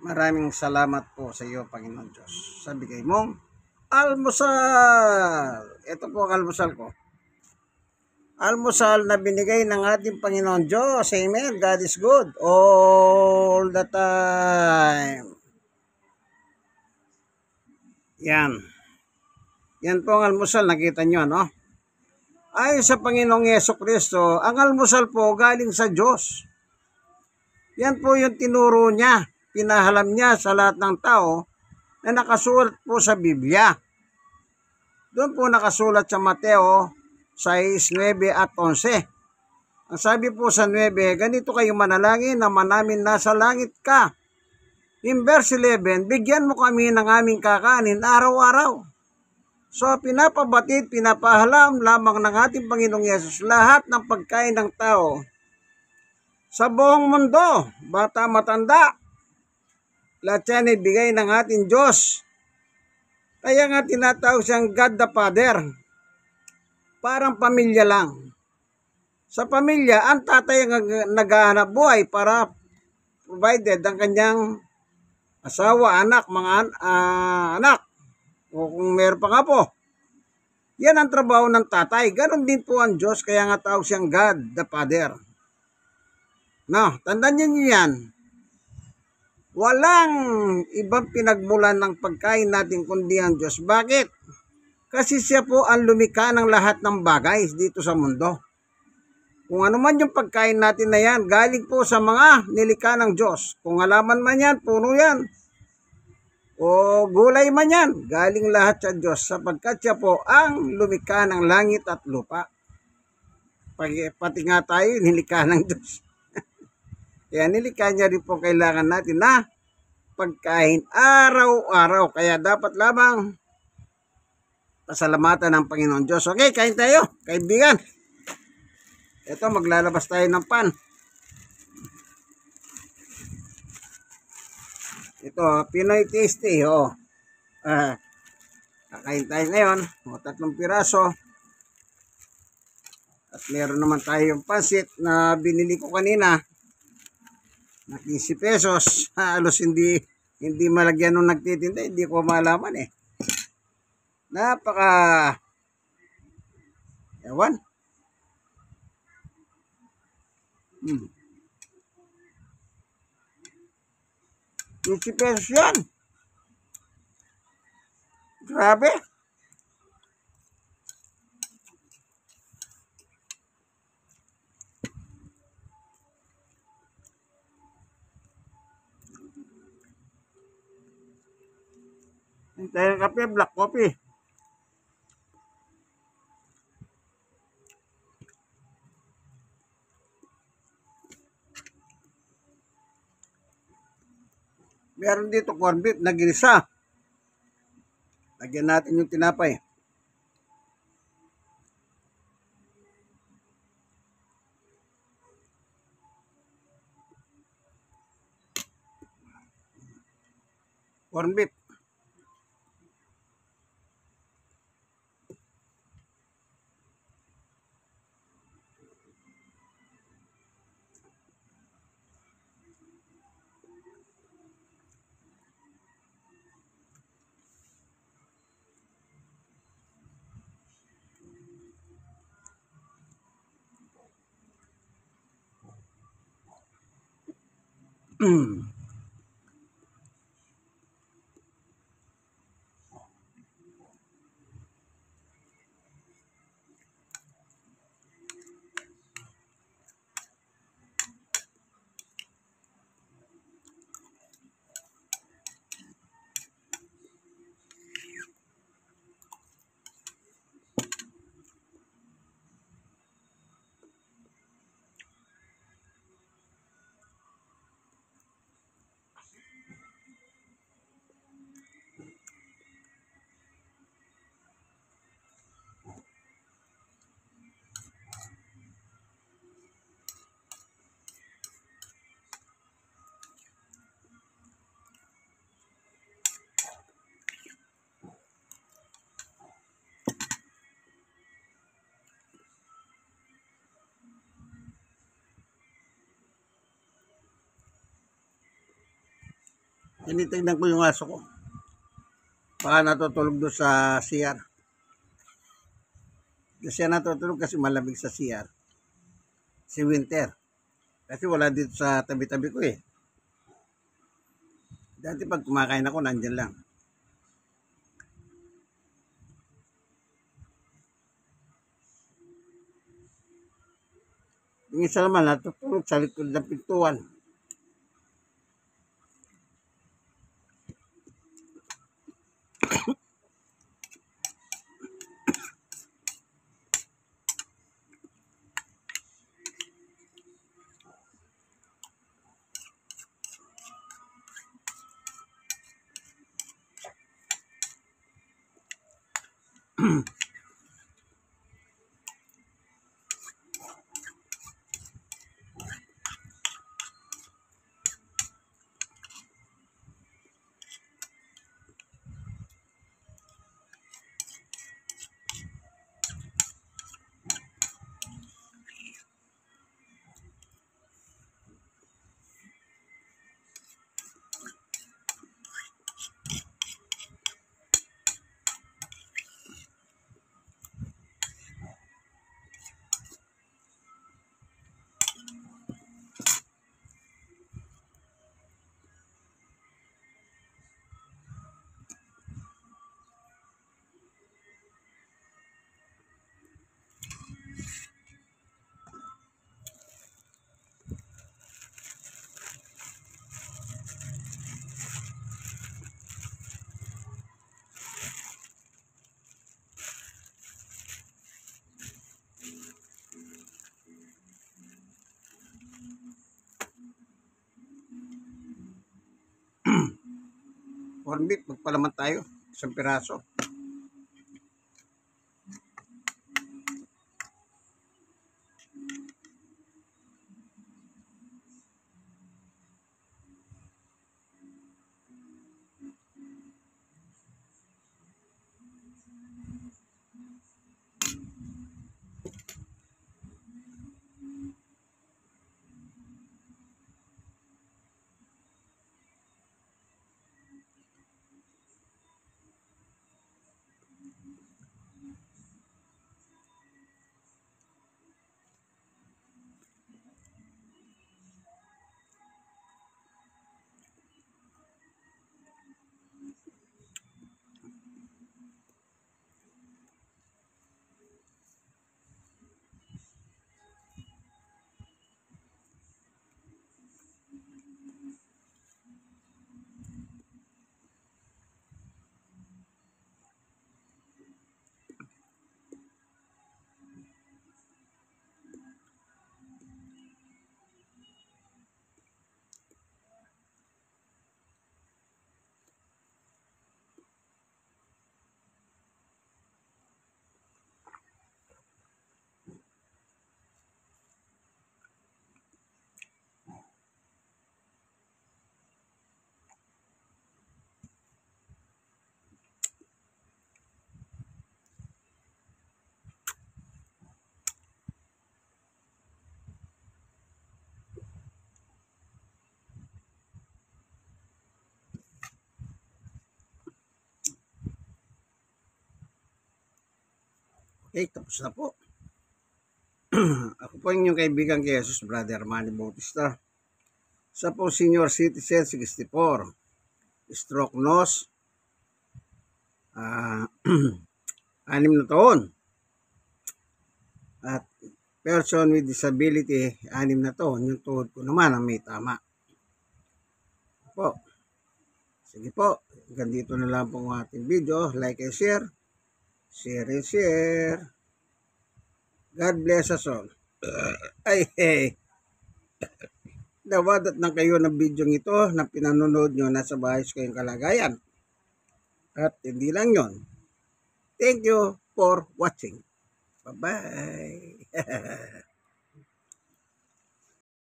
Maraming salamat po sa iyo, Panginoon Diyos, sa bigay mong almusal. Ito po ang almusal ko. Almusal na binigay ng ating Panginoon Diyos. Amen. God is good all the time. Yan. Yan po ang almusal. Nakita nyo, no? Ayon sa Panginoong Yesukristo, ang almusal po galing sa Diyos. Yan po yung tinuro niya. Pinahalam niya sa lahat ng tao na nakasulat po sa Biblia. Doon po nakasulat sa Mateo 6, 9 at 11. Ang sabi po sa 9, ganito kayo manalangin na namin nasa langit ka. In verse 11, bigyan mo kami ng aming kakanin araw-araw. So pinapabatid, pinapahalam lamang ng ating Panginoong Yesus lahat ng pagkain ng tao sa buong mundo, bata matanda, lahat yan ibigay ng ating Diyos. Kaya nga tinatawag siyang God the Father. Parang pamilya lang. Sa pamilya, ang tatay ang naghahanap buhay para provided ang kanyang asawa, anak, mga anak. O kung meron pa nga po. Yan ang trabaho ng tatay. Ganon din po ang Diyos, kaya nga tawag siyang God the Father. No, tandaan niyo yan. Walang ibang pinagmulan ng pagkain natin kundi ang Diyos. Bakit? Kasi siya po ang lumikha ng lahat ng bagay dito sa mundo. Kung ano man yung pagkain natin na yan, galing po sa mga nilikha ng Diyos. Kung halaman man yan, puno yan. O gulay man yan, galing lahat sa Diyos. Sapagkat siya po ang lumikha ng langit at lupa. Pati nga tayo, nilikha ng Diyos. Kaya nilikha niya rin po kailangan natin na pagkain araw-araw. Kaya dapat lamang pasalamatan ng Panginoon Diyos. Okay, kain tayo, kaibigan. Ito, maglalabas tayo ng pan. Ito, Pinoy Tasty. Kakain tayo ngayon. 3 piraso. At meron naman tayong pansit na binili ko kanina. Na 15 pesos. Halos hindi malagyan nung nagtitinda. Hindi ko malaman eh. Napaka ewan. 50 pesos yan. Grabe. Hintay ng kape, black coffee. Meron dito corn beef na ginisa. Lagyan natin yung tinapay. Corn beef. Tinitignan ko yung aso ko. Baka natutulog doon sa CR. Kasi natutulog kasi malamig sa CR. Si Winter. Kasi wala dito sa tabi-tabi ko eh. Dati pag kumakain ako, nandyan lang. Yung isa naman natutulog sa likod ng pintuan. Corn beef, magpalaman tayo. Isang piraso. Okay, tapos na po. Ako po yung kaibigan kay Jesus, Brother Manny Bautista. Sa po senior citizen, 64. Stroke nose. 6 na taon. At person with disability, 6 na taon. Yung tuhod ko naman ang may tama. Po. Sige po. Hanggang dito na lang po ang ating video. Like and share. Share and share. God bless us all. Ay, hey. Nawadat na kayo ng video ito na pinanonood nyo nasa bahay kayong kalagayan. At hindi lang yon. Thank you for watching. Bye-bye.